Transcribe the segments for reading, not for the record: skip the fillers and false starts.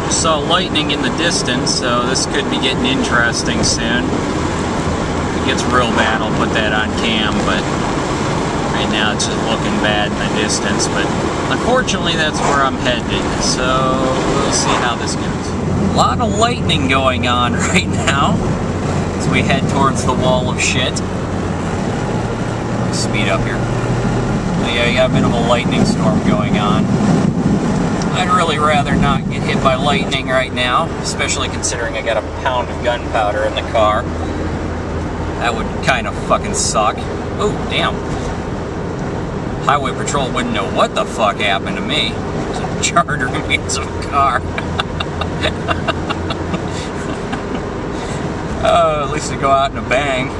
Saw lightning in the distance, so this could be getting interesting soon. If it gets real bad, I'll put that on cam, but right now it's just looking bad in the distance. But unfortunately, that's where I'm headed, so we'll see how this goes. A lot of lightning going on right now as we head towards the wall of shit. Speed up here. But yeah, you got a bit of a lightning storm going on. I'd really rather not get hit by lightning right now, especially considering I got a pound of gunpowder in the car. That would kind of fucking suck. Oh, damn. Highway Patrol wouldn't know what the fuck happened to me. It's a charter means of a car. At least I go out in a bang.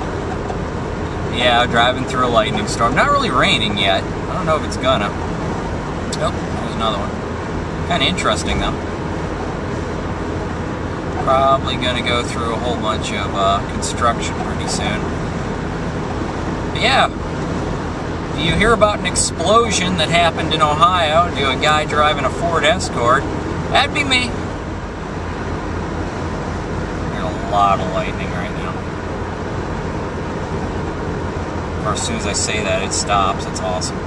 Yeah, driving through a lightning storm. Not really raining yet. I don't know if it's gonna. Oh, there's another one. Kind of interesting, though. Probably going to go through a whole bunch of construction pretty soon. But yeah, do you hear about an explosion that happened in Ohio to a guy driving a Ford Escort? That'd be me. There's a lot of lightning right now. Of course, as soon as I say that, it stops. It's awesome.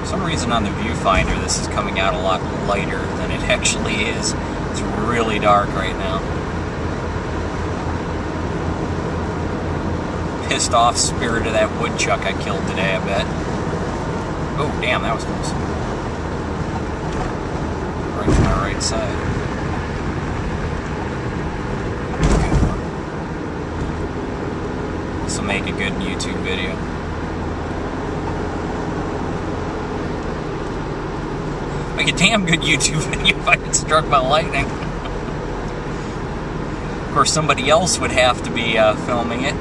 For some reason on the viewfinder this is coming out a lot lighter than it actually is. It's really dark right now. Pissed off spirit of that woodchuck I killed today, I bet. Oh damn, that was close. Right to my right side. This will make a good YouTube video. Make a damn good YouTube video if I get struck by lightning. Of course, somebody else would have to be filming it.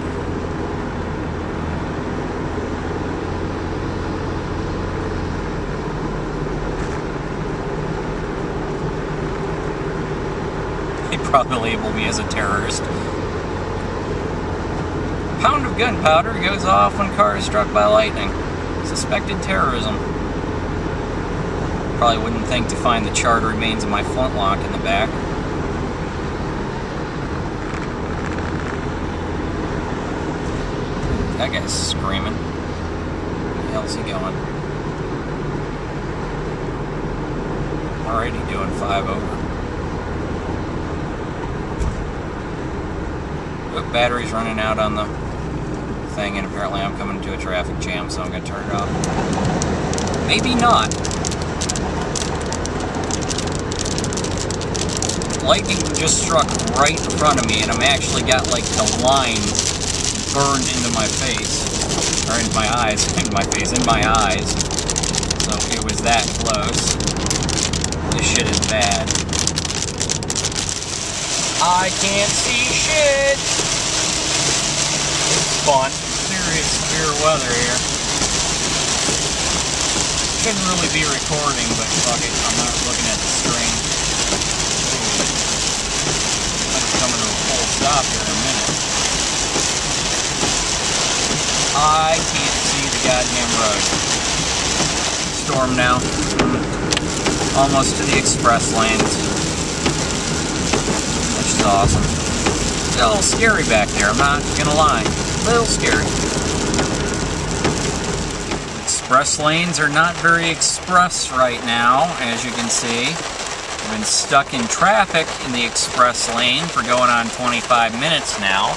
They'd probably label me as a terrorist. A pound of gunpowder goes off when car is struck by lightning. Suspected terrorism. Probably wouldn't think to find the charred remains of my flintlock in the back. That guy's screaming. Where the hell's he going? Already doing 5 over. Oh, battery's running out on the thing, and apparently I'm coming to a traffic jam, so I'm going to turn it off. Maybe not. Lightning just struck right in front of me, and I'm actually got like the line burned into my face, or into my eyes, into my face, in my eyes. So it was that close. This shit is bad. I can't see shit. It's fun. Serious severe weather here. Shouldn't really be recording, but fuck it, I'm not looking at the screen. Coming to a full stop here in a minute. I can't see the goddamn road. Storm now. Almost to the express lanes. Which is awesome. It's a little scary back there, I'm not gonna lie. A little scary. Express lanes are not very express right now, as you can see. I've been stuck in traffic in the express lane for going on 25 minutes now.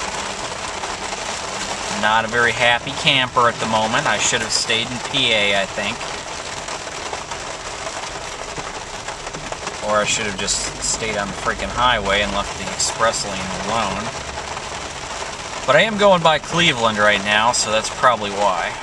Not a very happy camper at the moment. I should have stayed in PA, I think. Or I should have just stayed on the freaking highway and left the express lane alone. But I am going by Cleveland right now, so that's probably why.